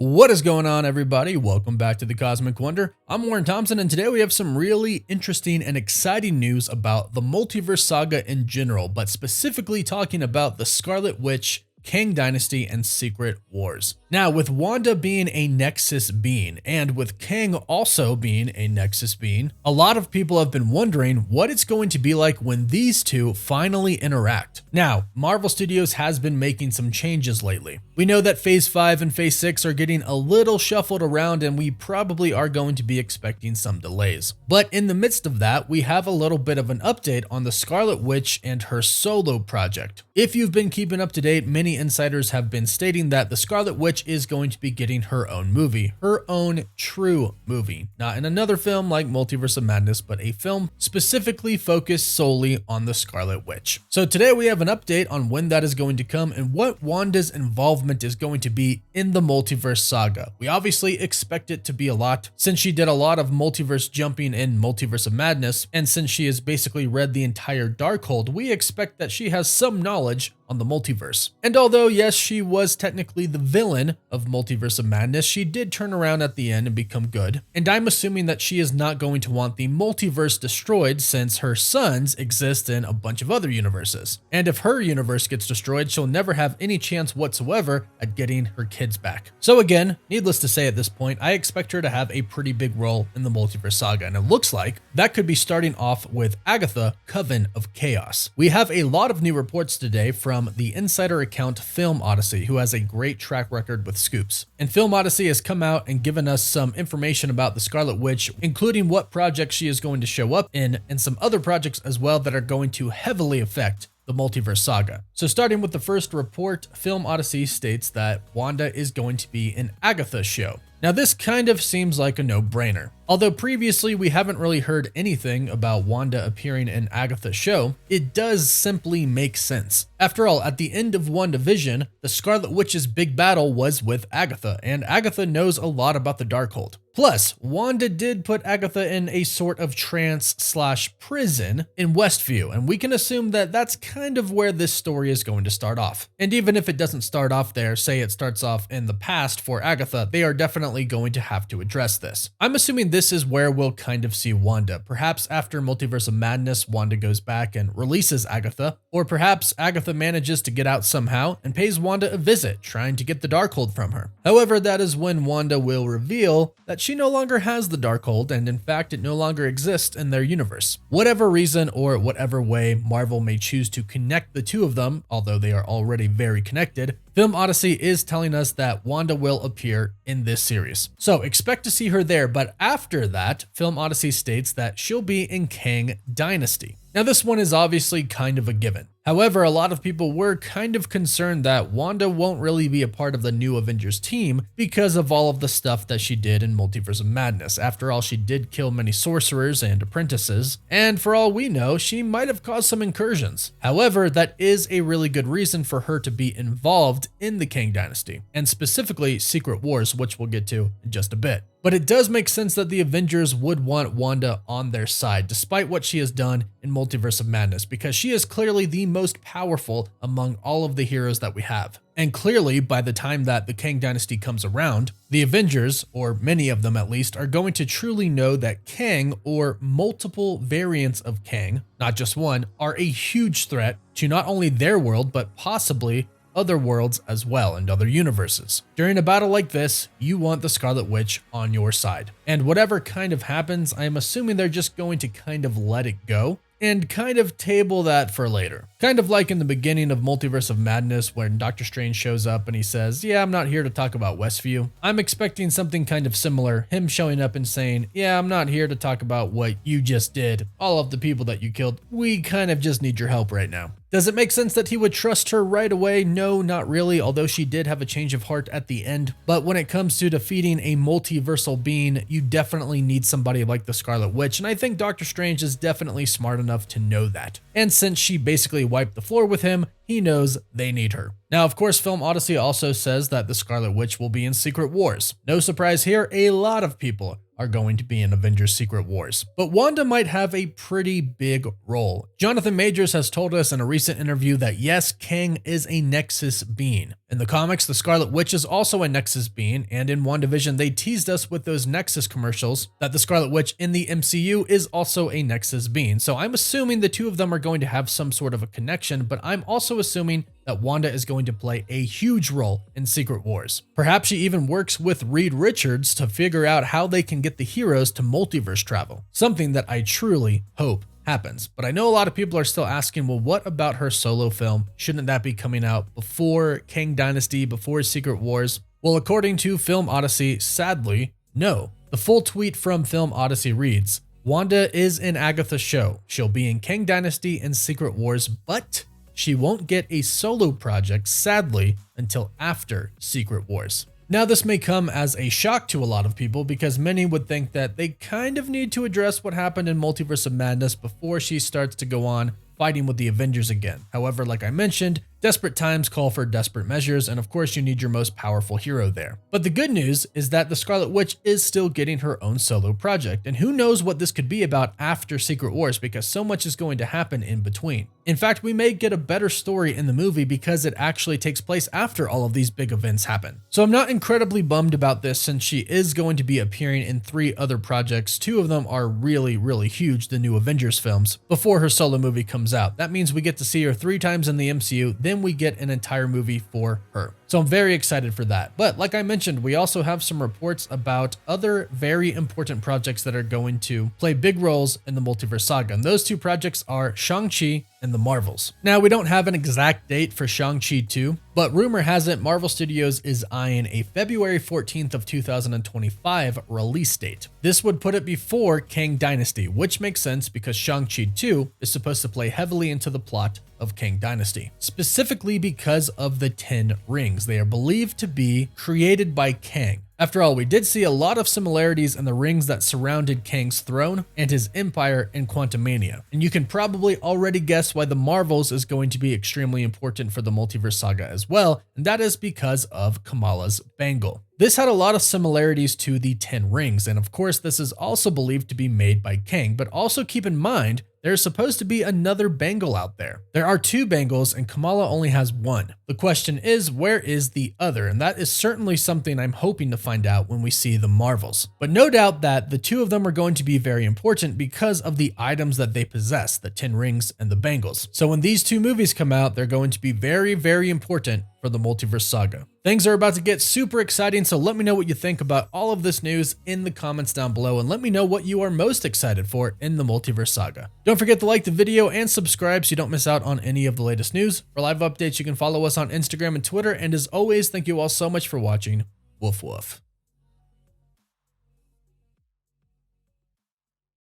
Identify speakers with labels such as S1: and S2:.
S1: What is going on, everybody? Welcome back to the Cosmic Wonder. I'm Warren Thompson, and today we have some really interesting and exciting news about the multiverse saga in general, but specifically talking about the Scarlet Witch, Kang Dynasty, and Secret Wars. Now, with Wanda being a Nexus being, and with Kang also being a Nexus being, a lot of people have been wondering what it's going to be like when these two finally interact. Now, Marvel Studios has been making some changes lately. We know that Phase 5 and Phase 6 are getting a little shuffled around, and we probably are going to be expecting some delays. But in the midst of that, we have a little bit of an update on the Scarlet Witch and her solo project. If you've been keeping up to date, many insiders have been stating that the Scarlet Witch is going to be getting her own movie, her own true movie, not in another film like Multiverse of Madness, but a film specifically focused solely on the Scarlet Witch. So today we have an update on when that is going to come and what Wanda's involvement is going to be in the multiverse saga. We obviously expect it to be a lot, since she did a lot of multiverse jumping in Multiverse of Madness, and since she has basically read the entire Darkhold, we expect that she has some knowledge on the multiverse. And although yes, she was technically the villain of Multiverse of Madness, she did turn around at the end and become good. And I'm assuming that she is not going to want the multiverse destroyed, since her sons exist in a bunch of other universes. And if her universe gets destroyed, she'll never have any chance whatsoever at getting her kids back. So again, needless to say at this point, I expect her to have a pretty big role in the multiverse saga, and it looks like that could be starting off with Agatha, Coven of Chaos. We have a lot of new reports today from the insider account Film Odyssey, who has a great track record with scoops. And Film Odyssey has come out and given us some information about the Scarlet Witch, including what projects she is going to show up in, and some other projects as well that are going to heavily affect the multiverse saga. So starting with the first report, Film Odyssey states that Wanda is going to be in Agatha's show. Now this kind of seems like a no-brainer. Although previously we haven't really heard anything about Wanda appearing in Agatha's show, it does simply make sense. After all, at the end of WandaVision, the Scarlet Witch's big battle was with Agatha, and Agatha knows a lot about the Darkhold. Plus, Wanda did put Agatha in a sort of trance/prison in Westview, and we can assume that that's kind of where this story is going to start off. And even if it doesn't start off there, say it starts off in the past for Agatha, they are definitely going to have to address this. I'm assuming this is where we'll kind of see Wanda. Perhaps after Multiverse of Madness, Wanda goes back and releases Agatha, or perhaps Agatha manages to get out somehow and pays Wanda a visit, trying to get the Darkhold from her. However, that is when Wanda will reveal that she no longer has the Darkhold, and in fact it no longer exists in their universe. Whatever reason or whatever way Marvel may choose to connect the two of them, although they are already very connected, Film Odyssey is telling us that Wanda will appear in this series. So expect to see her there, but after that, Film Odyssey states that she'll be in Kang Dynasty. Now this one is obviously kind of a given. However, a lot of people were kind of concerned that Wanda won't really be a part of the new Avengers team because of all of the stuff that she did in Multiverse of Madness. After all, she did kill many sorcerers and apprentices, and for all we know, she might have caused some incursions. However, that is a really good reason for her to be involved in the Kang Dynasty, and specifically Secret Wars, which we'll get to in just a bit. But it does make sense that the Avengers would want Wanda on their side, despite what she has done in Multiverse of Madness, because she is clearly the most powerful among all of the heroes that we have. And clearly, by the time that the Kang Dynasty comes around, the Avengers, or many of them at least, are going to truly know that Kang, or multiple variants of Kang, not just one, are a huge threat to not only their world, but possibly other worlds as well and other universes. During a battle like this, you want the Scarlet Witch on your side. And whatever kind of happens, I'm assuming they're just going to kind of let it go and kind of table that for later. Kind of like in the beginning of Multiverse of Madness when Doctor Strange shows up and he says, yeah, I'm not here to talk about Westview. I'm expecting something kind of similar, him showing up and saying, yeah, I'm not here to talk about what you just did. All of the people that you killed, we kind of just need your help right now. Does it make sense that he would trust her right away? No, not really, although she did have a change of heart at the end. But when it comes to defeating a multiversal being, you definitely need somebody like the Scarlet Witch, and I think Doctor Strange is definitely smart enough to know that. And since she basically wiped the floor with him, he knows they need her. Now, of course, Film Odyssey also says that the Scarlet Witch will be in Secret Wars. No surprise here, a lot of people are going to be in Avengers Secret Wars. But Wanda might have a pretty big role. Jonathan Majors has told us in a recent interview that yes, Kang is a Nexus being. In the comics, the Scarlet Witch is also a Nexus being, and in WandaVision, they teased us with those Nexus commercials that the Scarlet Witch in the MCU is also a Nexus being. So I'm assuming the two of them are going to have some sort of a connection, but I'm also assuming that Wanda is going to play a huge role in Secret Wars. Perhaps she even works with Reed Richards to figure out how they can get the heroes to multiverse travel, something that I truly hope happens. But I know a lot of people are still asking, well, what about her solo film? Shouldn't that be coming out before Kang Dynasty, before Secret Wars? Well, according to Film Odyssey, sadly, no. The full tweet from Film Odyssey reads, Wanda is in Agatha's show. She'll be in Kang Dynasty and Secret Wars, but she won't get a solo project, sadly, until after Secret Wars. Now, this may come as a shock to a lot of people because many would think that they kind of need to address what happened in Multiverse of Madness before she starts to go on fighting with the Avengers again. However, like I mentioned, desperate times call for desperate measures, and of course you need your most powerful hero there. But the good news is that the Scarlet Witch is still getting her own solo project, and who knows what this could be about after Secret Wars because so much is going to happen in between. In fact, we may get a better story in the movie because it actually takes place after all of these big events happen. So I'm not incredibly bummed about this since she is going to be appearing in 3 other projects. 2 of them are really, really huge, the new Avengers films, before her solo movie comes out. That means we get to see her 3 times in the MCU, then we get an entire movie for her. So I'm very excited for that. But like I mentioned, we also have some reports about other very important projects that are going to play big roles in the Multiverse Saga. And those 2 projects are ShangChi and the Marvels. Now, we don't have an exact date for ShangChi 2, but rumor has it Marvel Studios is eyeing a February 14th of 2025 release date. This would put it before Kang Dynasty, which makes sense because ShangChi 2 is supposed to play heavily into the plot of Kang Dynasty, specifically because of the 10 rings. They are believed to be created by Kang. After all, we did see a lot of similarities in the rings that surrounded Kang's throne and his empire in Quantumania. And you can probably already guess why the Marvels is going to be extremely important for the Multiverse Saga as well, and that is because of Kamala's bangle. This had a lot of similarities to the 10 rings, and of course this is also believed to be made by Kang, but also keep in mind there's supposed to be another bangle out there. There are 2 bangles and Kamala only has 1. The question is, where is the other? And that is certainly something I'm hoping to find out when we see the Marvels. But no doubt that the 2 of them are going to be very important because of the items that they possess, the 10 rings and the bangles. So when these 2 movies come out, they're going to be very, very important for the Multiverse Saga. Things are about to get super exciting, so let me know what you think about all of this news in the comments down below, and let me know what you are most excited for in the Multiverse Saga. Don't forget to like the video and subscribe so you don't miss out on any of the latest news. For live updates, you can follow us on Instagram and Twitter, and as always, thank you all so much for watching. Woof woof.